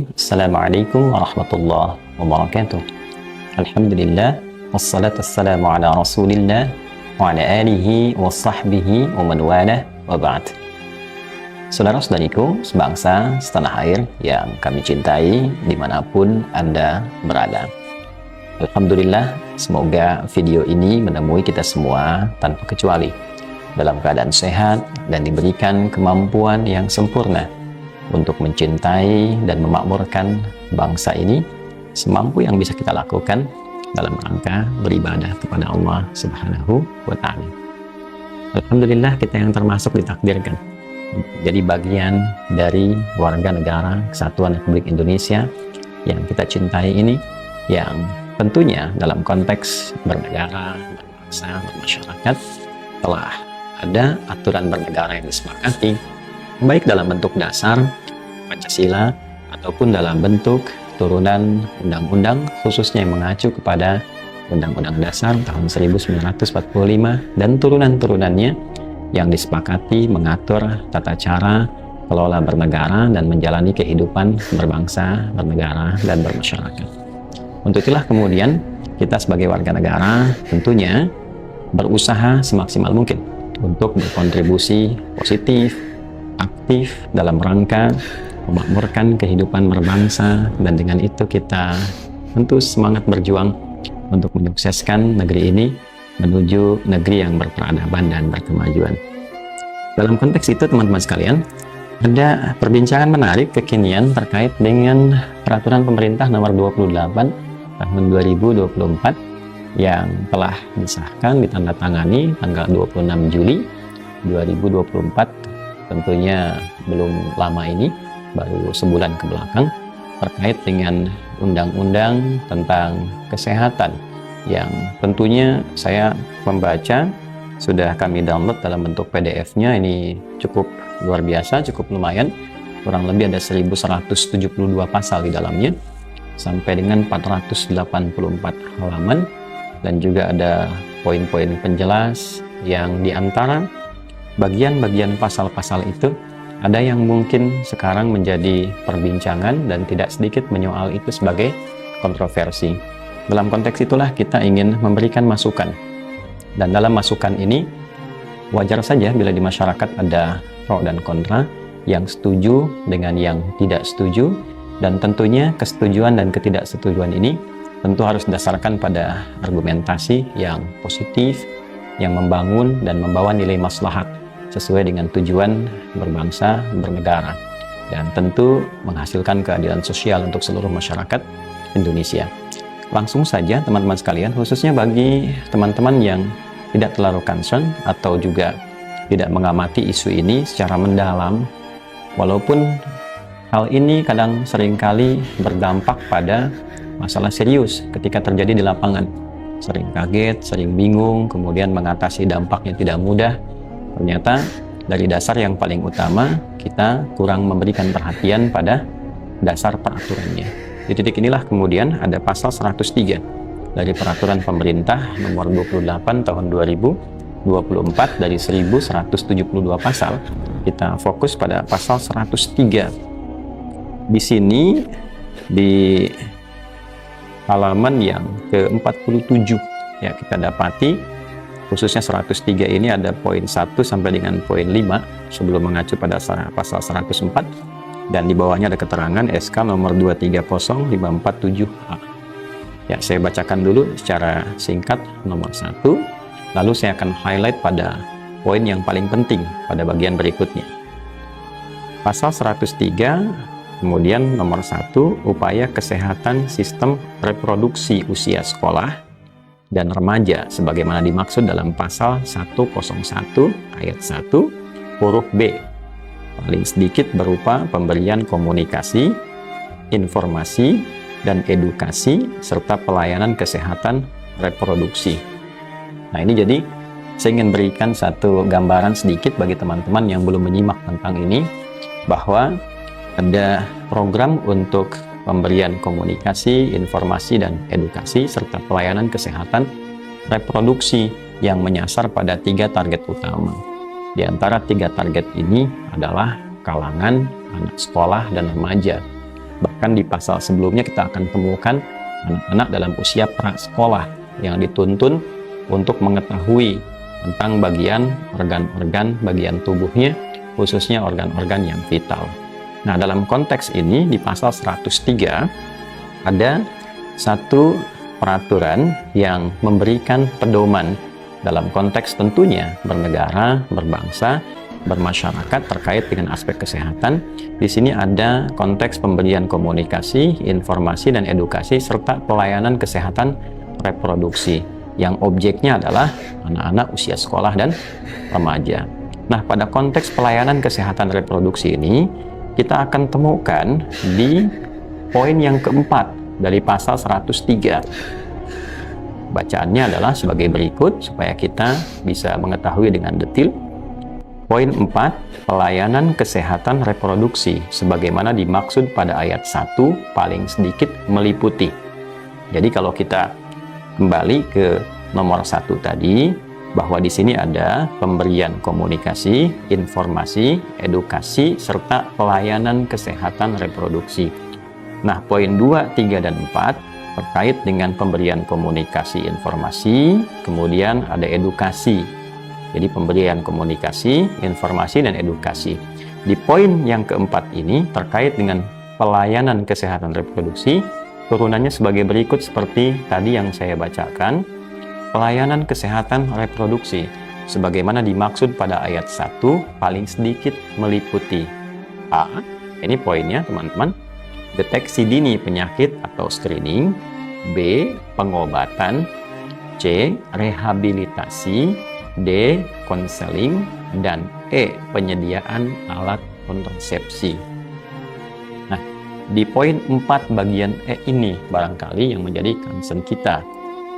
Assalamualaikum warahmatullahi wabarakatuh. Alhamdulillah, wassalatu wassalamu ala rasulillah wa ala alihi wa sahbihi wa man walah wa ba'd. Saudara-saudariku sebangsa setanah air yang kami cintai dimanapun Anda berada. Alhamdulillah, semoga video ini menemui kita semua tanpa kecuali dalam keadaan sehat dan diberikan kemampuan yang sempurna untuk mencintai dan memakmurkan bangsa ini semampu yang bisa kita lakukan dalam rangka beribadah kepada Allah Subhanahu wa Ta'ala. Alhamdulillah, kita yang termasuk ditakdirkan jadi bagian dari warga negara Kesatuan Republik Indonesia yang kita cintai ini, yang tentunya dalam konteks bernegara, berbangsa, bermasyarakat telah ada aturan bernegara yang disepakati, baik dalam bentuk dasar Pancasila ataupun dalam bentuk turunan undang-undang, khususnya yang mengacu kepada Undang-Undang Dasar tahun 1945 dan turunan-turunannya yang disepakati mengatur tata cara kelola bernegara dan menjalani kehidupan berbangsa, bernegara, dan bermasyarakat. Untuk itulah kemudian kita sebagai warga negara tentunya berusaha semaksimal mungkin untuk berkontribusi positif, aktif dalam rangka memakmurkan kehidupan berbangsa, dan dengan itu kita tentu semangat berjuang untuk menyukseskan negeri ini menuju negeri yang berperadaban dan berkemajuan. Dalam konteks itu teman-teman sekalian, ada perbincangan menarik kekinian terkait dengan peraturan pemerintah nomor 28 tahun 2024 yang telah disahkan ditandatangani tanggal 26 Juli 2024, tentunya belum lama ini, baru sebulan ke belakang, terkait dengan undang-undang tentang kesehatan yang tentunya saya membaca, sudah kami download dalam bentuk PDF-nya. Ini cukup luar biasa, cukup lumayan, kurang lebih ada 1172 pasal di dalamnya sampai dengan 484 halaman, dan juga ada poin-poin penjelas yang diantara bagian-bagian pasal-pasal itu ada yang mungkin sekarang menjadi perbincangan dan tidak sedikit menyoal itu sebagai kontroversi. Dalam konteks itulah kita ingin memberikan masukan, dan dalam masukan ini wajar saja bila di masyarakat ada pro dan kontra, yang setuju dengan yang tidak setuju, dan tentunya kesetujuan dan ketidaksetujuan ini tentu harus didasarkan pada argumentasi yang positif, yang membangun dan membawa nilai maslahat sesuai dengan tujuan berbangsa, bernegara, dan tentu menghasilkan keadilan sosial untuk seluruh masyarakat Indonesia. Langsung saja teman-teman sekalian, khususnya bagi teman-teman yang tidak terlalu concern atau juga tidak mengamati isu ini secara mendalam, walaupun hal ini kadang seringkali berdampak pada masalah serius ketika terjadi di lapangan. Sering kaget, sering bingung, kemudian mengatasi dampaknya tidak mudah. Ternyata dari dasar yang paling utama kita kurang memberikan perhatian pada dasar peraturannya. Di titik inilah kemudian ada pasal 103 dari peraturan pemerintah nomor 28 tahun 2024 dari 1172 pasal. Kita fokus pada pasal 103. Di sini di halaman yang ke-47 ya, kita dapati khususnya 103 ini ada poin 1 sampai dengan poin 5 sebelum mengacu pada pasal 104, dan di bawahnya ada keterangan SK nomor 230547A. Ya, saya bacakan dulu secara singkat nomor 1, lalu saya akan highlight pada poin yang paling penting pada bagian berikutnya. Pasal 103 kemudian nomor 1, upaya kesehatan sistem reproduksi usia sekolah dan remaja sebagaimana dimaksud dalam pasal 101 ayat 1 huruf B, paling sedikit berupa pemberian komunikasi, informasi, dan edukasi serta pelayanan kesehatan reproduksi. Nah, ini jadi saya ingin berikan satu gambaran sedikit bagi teman-teman yang belum menyimak tentang ini, bahwa ada program untuk pemberian komunikasi, informasi, dan edukasi serta pelayanan kesehatan reproduksi yang menyasar pada 3 target utama. Di antara 3 target ini adalah kalangan anak sekolah dan remaja. Bahkan di pasal sebelumnya kita akan temukan anak-anak dalam usia prasekolah yang dituntun untuk mengetahui tentang bagian organ-organ bagian tubuhnya, khususnya organ-organ yang vital. Nah, dalam konteks ini di pasal 103 ada satu peraturan yang memberikan pedoman dalam konteks tentunya bernegara, berbangsa, bermasyarakat terkait dengan aspek kesehatan. Di sini ada konteks pemberian komunikasi, informasi, dan edukasi serta pelayanan kesehatan reproduksi yang objeknya adalah anak-anak usia sekolah dan remaja. Nah, pada konteks pelayanan kesehatan reproduksi ini kita akan temukan di poin yang keempat dari pasal 103. Bacaannya adalah sebagai berikut supaya kita bisa mengetahui dengan detail. Poin 4, pelayanan kesehatan reproduksi sebagaimana dimaksud pada ayat 1 paling sedikit meliputi. Jadi kalau kita kembali ke nomor 1 tadi, bahwa di sini ada pemberian komunikasi, informasi, edukasi, serta pelayanan kesehatan reproduksi. Nah, poin 2, 3, dan 4 terkait dengan pemberian komunikasi informasi, kemudian ada edukasi. Jadi pemberian komunikasi, informasi, dan edukasi. Di poin yang keempat ini terkait dengan pelayanan kesehatan reproduksi, turunannya sebagai berikut seperti tadi yang saya bacakan. Pelayanan kesehatan reproduksi sebagaimana dimaksud pada ayat 1 paling sedikit meliputi A, ini poinnya teman-teman, deteksi dini penyakit atau screening, B, pengobatan, C, rehabilitasi, D, konseling, dan E, penyediaan alat kontrasepsi. Nah, di poin 4 bagian E ini barangkali yang menjadi concern kita.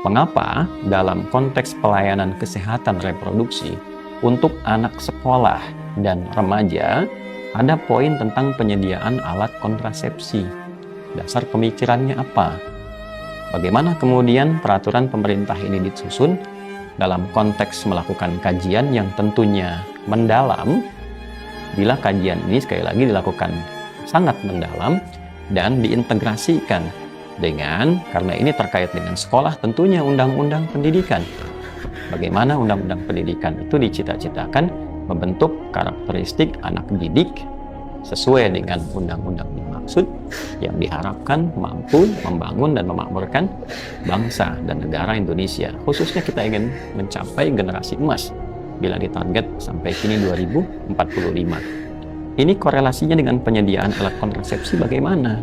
Mengapa dalam konteks pelayanan kesehatan reproduksi untuk anak sekolah dan remaja ada poin tentang penyediaan alat kontrasepsi? Dasar pemikirannya apa? Bagaimana kemudian peraturan pemerintah ini disusun dalam konteks melakukan kajian yang tentunya mendalam? Bila kajian ini sekali lagi dilakukan sangat mendalam dan diintegrasikan dengan, karena ini terkait dengan sekolah, tentunya undang-undang pendidikan. Bagaimana undang-undang pendidikan itu dicita-citakan membentuk karakteristik anak didik sesuai dengan undang-undang dimaksud yang diharapkan mampu membangun dan memakmurkan bangsa dan negara Indonesia. Khususnya kita ingin mencapai generasi emas bila ditarget sampai kini 2045. Ini korelasinya dengan penyediaan alat kontrasepsi bagaimana?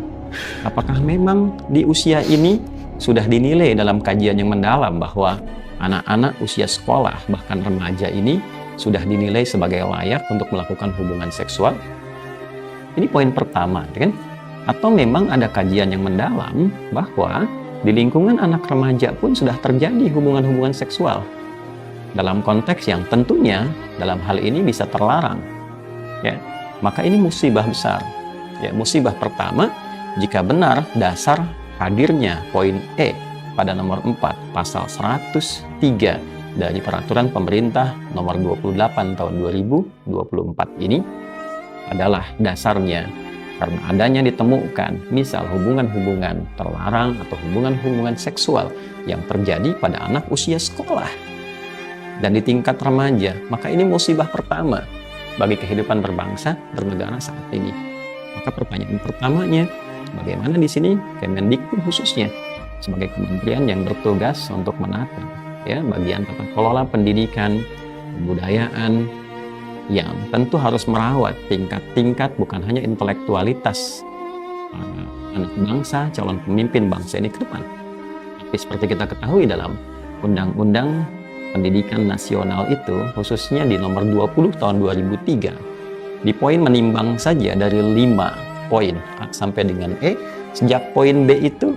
Apakah memang di usia ini sudah dinilai dalam kajian yang mendalam bahwa anak-anak usia sekolah bahkan remaja ini sudah dinilai sebagai layak untuk melakukan hubungan seksual? Ini poin pertama, kan? Atau memang ada kajian yang mendalam bahwa di lingkungan anak remaja pun sudah terjadi hubungan-hubungan seksual dalam konteks yang tentunya dalam hal ini bisa terlarang, ya. Maka ini musibah besar. Ya, musibah pertama jika benar dasar hadirnya poin E pada nomor 4 pasal 103 dari peraturan pemerintah nomor 28 tahun 2024 ini adalah dasarnya karena adanya ditemukan misal hubungan-hubungan terlarang atau hubungan-hubungan seksual yang terjadi pada anak usia sekolah dan di tingkat remaja, maka ini musibah pertama bagi kehidupan berbangsa bernegara saat ini. Maka pertanyaan pertamanya, bagaimana di sini Kemendikbud khususnya sebagai kementerian yang bertugas untuk menata ya bagian tata kelola pendidikan, kebudayaan yang tentu harus merawat tingkat-tingkat bukan hanya intelektualitas anak bangsa, calon pemimpin bangsa ini ke depan. Tapi seperti kita ketahui dalam Undang-Undang Pendidikan Nasional itu, khususnya di nomor 20 tahun 2003, di poin menimbang saja dari 5 poin A sampai dengan E, sejak poin B itu,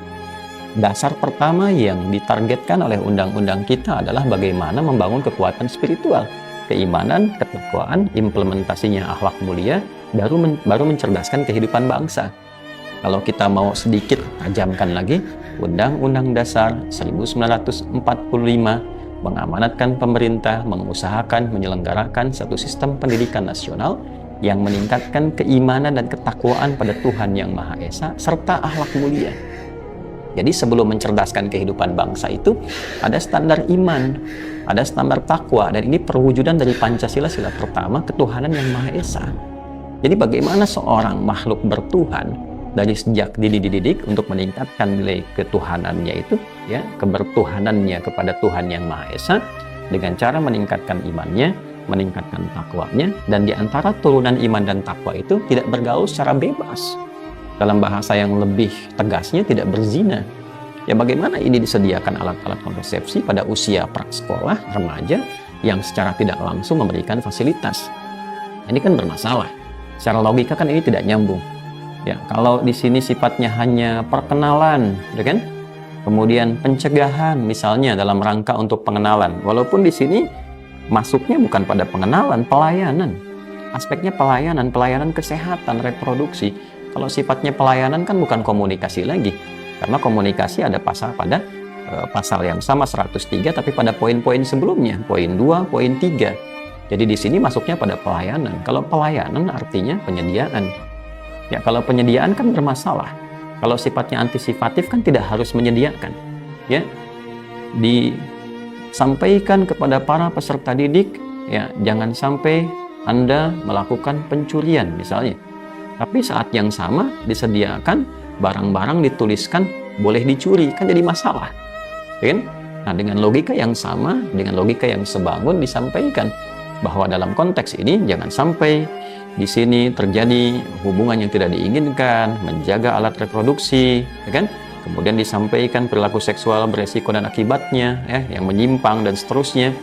dasar pertama yang ditargetkan oleh undang-undang kita adalah bagaimana membangun kekuatan spiritual, keimanan, ketakwaan, implementasinya akhlak mulia, baru mencerdaskan kehidupan bangsa. Kalau kita mau sedikit tajamkan lagi, Undang-Undang Dasar 1945 mengamanatkan pemerintah mengusahakan menyelenggarakan satu sistem pendidikan nasional yang meningkatkan keimanan dan ketakwaan pada Tuhan Yang Maha Esa serta akhlak mulia. Jadi sebelum mencerdaskan kehidupan bangsa itu ada standar iman, ada standar takwa, dan ini perwujudan dari Pancasila sila pertama, ketuhanan Yang Maha Esa. Jadi bagaimana seorang makhluk bertuhan dari sejak dididik untuk meningkatkan nilai ketuhanannya itu, ya, kebertuhanannya kepada Tuhan Yang Maha Esa dengan cara meningkatkan imannya, meningkatkan takwanya, dan di antara turunan iman dan takwa itu tidak bergaul secara bebas. Dalam bahasa yang lebih tegasnya, tidak berzina. Ya, bagaimana ini disediakan alat-alat kontrasepsi pada usia prasekolah, remaja, yang secara tidak langsung memberikan fasilitas? Ini kan bermasalah. Secara logika kan ini tidak nyambung. Ya, kalau di sini sifatnya hanya perkenalan, ya kan? Kemudian pencegahan, misalnya dalam rangka untuk pengenalan. Walaupun di sini masuknya bukan pada pengenalan, pelayanan. Aspeknya pelayanan kesehatan, reproduksi. Kalau sifatnya pelayanan kan bukan komunikasi lagi. Karena komunikasi ada pasal pada pasal yang sama 103, tapi pada poin-poin sebelumnya, poin 2, poin 3. Jadi di sini masuknya pada pelayanan. Kalau pelayanan artinya penyediaan. Ya, kalau penyediaan kan bermasalah. Kalau sifatnya antisipatif kan tidak harus menyediakan. Ya, disampaikan kepada para peserta didik, ya, jangan sampai Anda melakukan pencurian misalnya. Tapi saat yang sama disediakan barang-barang dituliskan boleh dicuri, kan jadi masalah, kan? Nah, dengan logika yang sama, dengan logika yang sebangun disampaikan bahwa dalam konteks ini jangan sampai di sini terjadi hubungan yang tidak diinginkan, menjaga alat reproduksi, ya kan? Kemudian disampaikan perilaku seksual beresiko dan akibatnya, ya, yang menyimpang dan seterusnya.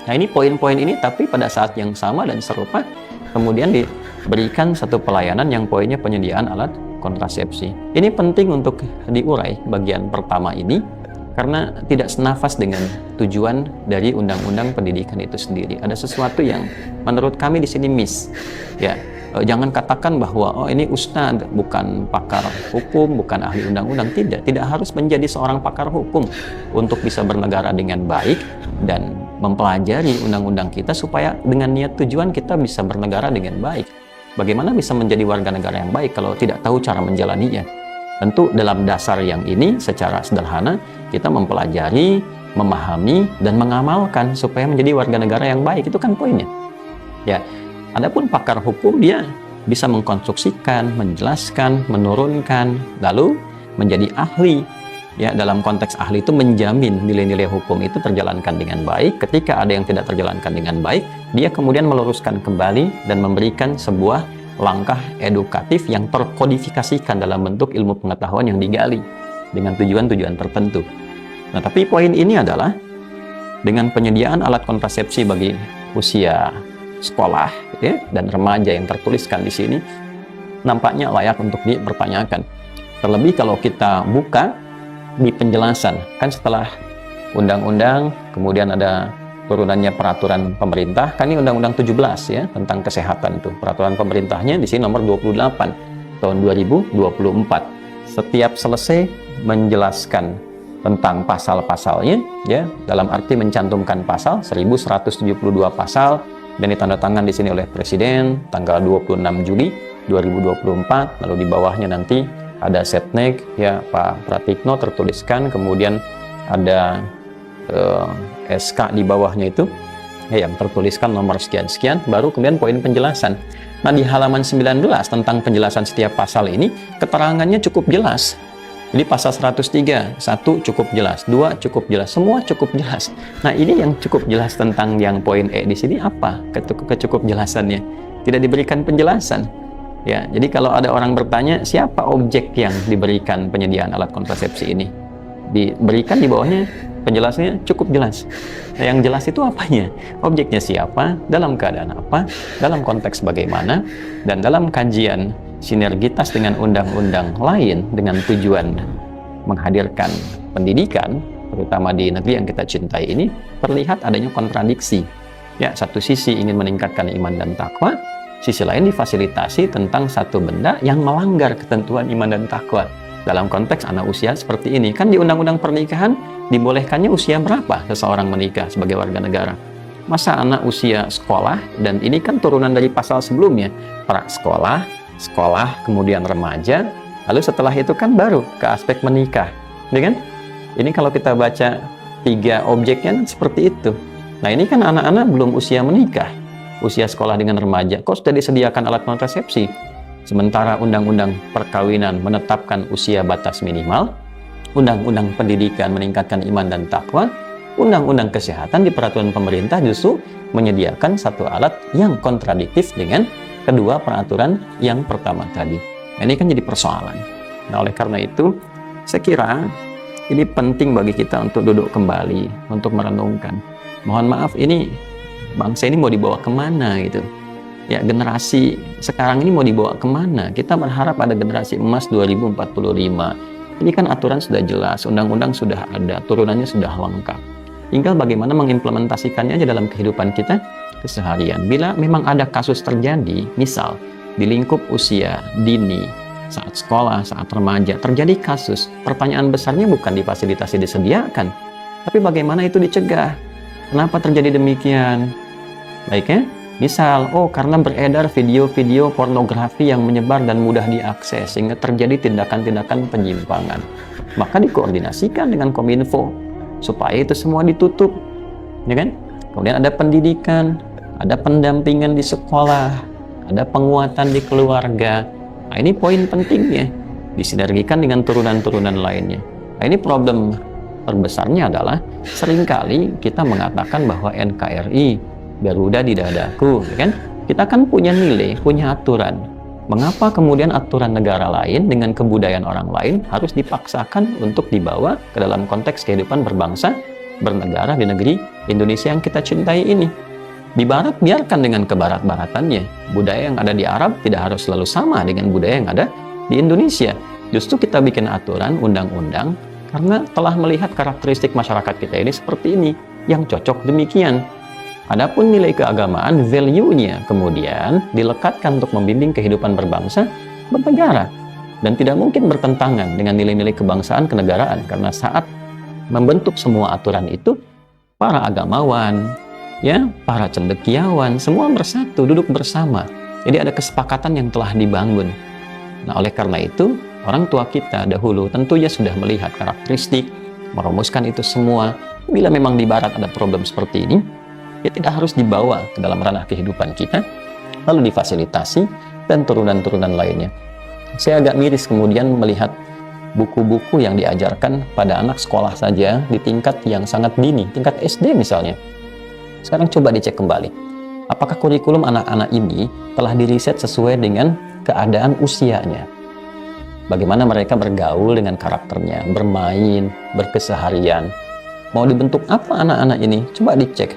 Nah, ini poin-poin ini, tapi pada saat yang sama dan serupa kemudian diberikan satu pelayanan yang poinnya penyediaan alat kontrasepsi. Ini penting untuk diurai bagian pertama ini karena tidak senafas dengan tujuan dari Undang-Undang Pendidikan itu sendiri. Ada sesuatu yang menurut kami di sini miss. Ya, jangan katakan bahwa oh ini ustadz, bukan pakar hukum, bukan ahli undang-undang. Tidak harus menjadi seorang pakar hukum untuk bisa bernegara dengan baik dan mempelajari undang-undang kita supaya dengan niat tujuan kita bisa bernegara dengan baik. Bagaimana bisa menjadi warga negara yang baik kalau tidak tahu cara menjalaninya? Tentu dalam dasar yang ini secara sederhana kita mempelajari, memahami, dan mengamalkan supaya menjadi warga negara yang baik. Itu kan poinnya. Ya, adapun pakar hukum dia bisa mengkonstruksikan, menjelaskan, menurunkan, lalu menjadi ahli. Ya, dalam konteks ahli itu menjamin nilai-nilai hukum itu terjalankan dengan baik. Ketika ada yang tidak terjalankan dengan baik, dia kemudian meluruskan kembali dan memberikan sebuah langkah edukatif yang terkodifikasikan dalam bentuk ilmu pengetahuan yang digali dengan tujuan-tujuan tertentu. Nah, tapi poin ini adalah dengan penyediaan alat kontrasepsi bagi usia sekolah, ya, dan remaja yang tertuliskan di sini nampaknya layak untuk dipertanyakan. Terlebih kalau kita buka di penjelasan, kan setelah undang-undang kemudian ada turunannya peraturan pemerintah, kan ini undang-undang 17 ya tentang kesehatan itu. Peraturan pemerintahnya di sini nomor 28 tahun 2024. Setiap selesai menjelaskan tentang pasal-pasalnya, ya, dalam arti mencantumkan pasal 1172 pasal dan ditandatangan di sini oleh Presiden tanggal 26 Juli 2024. Lalu di bawahnya nanti ada setnek, ya, Pak Pratikno tertuliskan, kemudian ada SK di bawahnya itu, ya, yang tertuliskan nomor sekian-sekian, baru kemudian poin penjelasan. Nah, di halaman 19 tentang penjelasan setiap pasal ini, keterangannya cukup jelas. Jadi pasal 103, 1 cukup jelas, 2 cukup jelas, semua cukup jelas. Nah, ini yang cukup jelas tentang yang poin E di sini apa? Kecukup jelasannya. Tidak diberikan penjelasan. Ya, jadi kalau ada orang bertanya, siapa objek yang diberikan penyediaan alat kontrasepsi ini? Diberikan di bawahnya penjelasannya cukup jelas. Nah, yang jelas itu apanya? Objeknya siapa, dalam keadaan apa, dalam konteks bagaimana, dan dalam kajian sinergitas dengan undang-undang lain dengan tujuan menghadirkan pendidikan, terutama di negeri yang kita cintai ini, terlihat adanya kontradiksi. Ya, satu sisi ingin meningkatkan iman dan takwa, sisi lain difasilitasi tentang satu benda yang melanggar ketentuan iman dan takwa. Dalam konteks anak usia seperti ini, kan di undang-undang pernikahan dibolehkannya usia berapa seseorang menikah sebagai warga negara? Masa anak usia sekolah, dan ini kan turunan dari pasal sebelumnya, prasekolah, sekolah, kemudian remaja, lalu setelah itu kan baru ke aspek menikah, ya kan? Ini kalau kita baca 3 objeknya seperti itu. Nah ini kan anak-anak belum usia menikah, usia sekolah dengan remaja, kok sudah disediakan alat kontrasepsi? Sementara Undang-Undang Perkawinan menetapkan usia batas minimal, Undang-Undang Pendidikan meningkatkan iman dan takwa, Undang-Undang Kesehatan di peraturan pemerintah justru menyediakan satu alat yang kontradiktif dengan kedua peraturan yang pertama tadi. Nah, ini kan jadi persoalan. Nah, oleh karena itu, saya kira ini penting bagi kita untuk duduk kembali, untuk merenungkan. Mohon maaf, ini bangsa ini mau dibawa kemana gitu. Ya, generasi sekarang ini mau dibawa kemana? Kita berharap ada generasi emas 2045. Ini kan aturan sudah jelas, undang-undang sudah ada, turunannya sudah lengkap. Tinggal bagaimana mengimplementasikannya aja dalam kehidupan kita keseharian. Bila memang ada kasus terjadi, misal di lingkup usia dini, saat sekolah, saat remaja, terjadi kasus, pertanyaan besarnya bukan difasilitasi disediakan, tapi bagaimana itu dicegah. Kenapa terjadi demikian? Baiknya, misal, karena beredar video-video pornografi yang menyebar dan mudah diakses, sehingga terjadi tindakan-tindakan penyimpangan. Maka dikoordinasikan dengan Kominfo, supaya itu semua ditutup, ya kan? Kemudian ada pendidikan, ada pendampingan di sekolah, ada penguatan di keluarga. Nah, ini poin pentingnya, disinergikan dengan turunan-turunan lainnya. Nah, ini problem terbesarnya adalah seringkali kita mengatakan bahwa NKRI, Garuda di dadaku, ya kan? Kita kan punya nilai, punya aturan. Mengapa kemudian aturan negara lain dengan kebudayaan orang lain harus dipaksakan untuk dibawa ke dalam konteks kehidupan berbangsa, bernegara di negeri Indonesia yang kita cintai ini? Di Barat, biarkan dengan kebarat-baratannya. Budaya yang ada di Arab tidak harus selalu sama dengan budaya yang ada di Indonesia. Justru kita bikin aturan, undang-undang, karena telah melihat karakteristik masyarakat kita ini seperti ini, yang cocok demikian. Adapun nilai keagamaan, value-nya kemudian dilekatkan untuk membimbing kehidupan berbangsa, bernegara. Dan tidak mungkin bertentangan dengan nilai-nilai kebangsaan, kenegaraan. Karena saat membentuk semua aturan itu, para agamawan, ya, para cendekiawan, semua bersatu, duduk bersama. Jadi ada kesepakatan yang telah dibangun. Nah, oleh karena itu, orang tua kita dahulu tentunya sudah melihat karakteristik, merumuskan itu semua. Bila memang di Barat ada problem seperti ini, ya tidak harus dibawa ke dalam ranah kehidupan kita, lalu difasilitasi, dan turunan-turunan lainnya. Saya agak miris kemudian melihat buku-buku yang diajarkan pada anak sekolah saja di tingkat yang sangat dini, tingkat SD misalnya. Sekarang coba dicek kembali, apakah kurikulum anak-anak ini telah diriset sesuai dengan keadaan usianya? Bagaimana mereka bergaul dengan karakternya, bermain, berkeseharian. Mau dibentuk apa anak-anak ini? Coba dicek.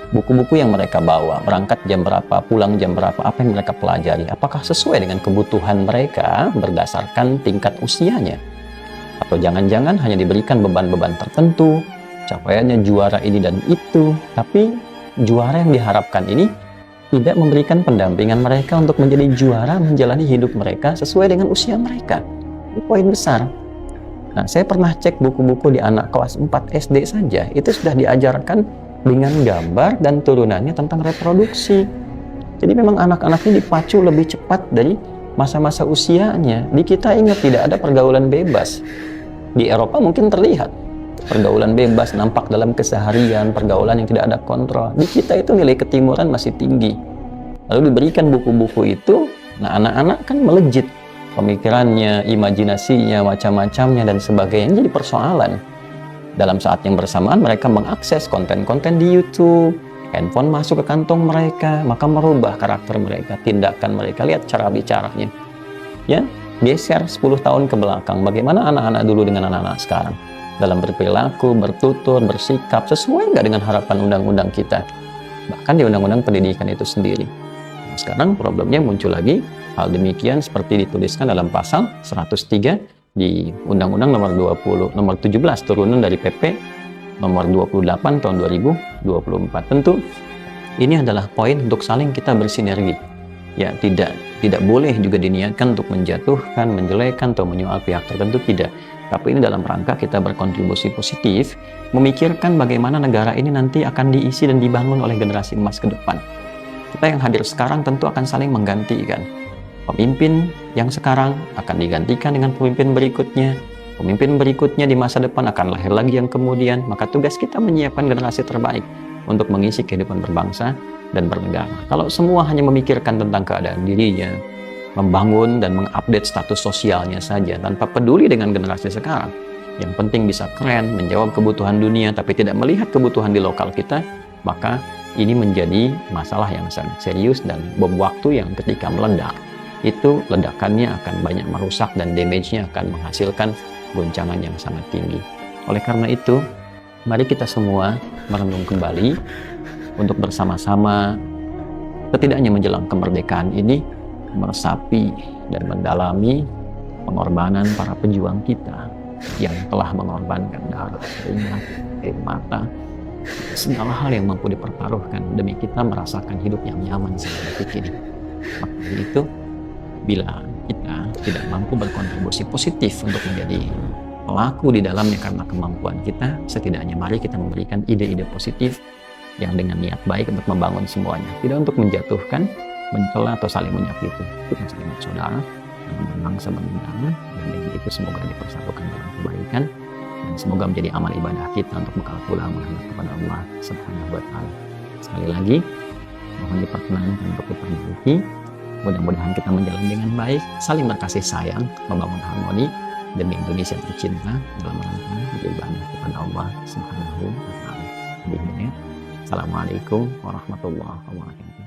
Buku-buku yang mereka bawa, berangkat jam berapa, pulang jam berapa, apa yang mereka pelajari, apakah sesuai dengan kebutuhan mereka berdasarkan tingkat usianya? Atau jangan-jangan hanya diberikan beban-beban tertentu, capaiannya juara ini dan itu, tapi juara yang diharapkan ini tidak memberikan pendampingan mereka untuk menjadi juara menjalani hidup mereka sesuai dengan usia mereka. Ini poin besar. Nah, saya pernah cek buku-buku di anak kelas 4 SD saja, itu sudah diajarkan dengan gambar dan turunannya tentang reproduksi. Jadi memang anak-anak ini dipacu lebih cepat dari masa-masa usianya. Di kita ingat tidak ada pergaulan bebas. Di Eropa mungkin terlihat pergaulan bebas nampak dalam keseharian, pergaulan yang tidak ada kontrol. Di kita itu nilai ketimuran masih tinggi. Lalu diberikan buku-buku itu, nah anak-anak kan melejit pemikirannya, imajinasinya, macam-macamnya dan sebagainya, jadi persoalan. Dalam saat yang bersamaan mereka mengakses konten-konten di YouTube, handphone masuk ke kantong mereka, maka merubah karakter mereka, tindakan mereka. Lihat cara bicaranya, ya, geser 10 tahun ke belakang, bagaimana anak-anak dulu dengan anak-anak sekarang dalam berperilaku, bertutur, bersikap, sesuai nggak dengan harapan undang-undang kita, bahkan di undang-undang pendidikan itu sendiri. Nah, sekarang problemnya muncul lagi hal demikian seperti dituliskan dalam pasal 103 di Undang-Undang nomor 17 turunan dari PP nomor 28 tahun 2024. Tentu ini adalah poin untuk saling kita bersinergi. Ya, tidak boleh juga diniatkan untuk menjatuhkan, menjelekkan atau menyoal pihak tertentu, tidak. Tapi ini dalam rangka kita berkontribusi positif, memikirkan bagaimana negara ini nanti akan diisi dan dibangun oleh generasi emas ke depan. Kita yang hadir sekarang tentu akan saling menggantikan. Pemimpin yang sekarang akan digantikan dengan pemimpin berikutnya. Pemimpin berikutnya di masa depan akan lahir lagi yang kemudian. Maka tugas kita menyiapkan generasi terbaik untuk mengisi kehidupan berbangsa dan bernegara. Kalau semua hanya memikirkan tentang keadaan dirinya, membangun dan mengupdate status sosialnya saja tanpa peduli dengan generasi sekarang, yang penting bisa keren, menjawab kebutuhan dunia tapi tidak melihat kebutuhan di lokal kita, maka ini menjadi masalah yang sangat serius dan bom waktu yang ketika meledak, itu ledakannya akan banyak merusak dan damage-nya akan menghasilkan goncangan yang sangat tinggi. Oleh karena itu, mari kita semua merenung kembali untuk bersama-sama setidaknya menjelang kemerdekaan ini meresapi dan mendalami pengorbanan para pejuang kita yang telah mengorbankan darah, keringat, air mata, segala hal yang mampu dipertaruhkan demi kita merasakan hidup yang nyaman seperti ini. Maka itu, bila kita tidak mampu berkontribusi positif untuk menjadi pelaku di dalamnya karena kemampuan kita, setidaknya mari kita memberikan ide-ide positif yang dengan niat baik untuk membangun semuanya, tidak untuk menjatuhkan, mencela atau saling menyakiti. Kita saling bersaudara dalam bangsa bernegara, dan dengan itu semoga dipersatukan dalam kebaikan dan semoga menjadi amal ibadah kita untuk bekal pulang menghadap kepada Allah Subhanahu wa Ta'ala. Sekali lagi mohon diperkenankan untuk kita berhenti. Mudah-mudahan kita menjalani dengan baik, saling berkasih sayang, membangun harmoni demi Indonesia tercinta dalam rangka beribadah kepada Allah Subhanahu wa Ta'ala. Assalamualaikum warahmatullahi wabarakatuh.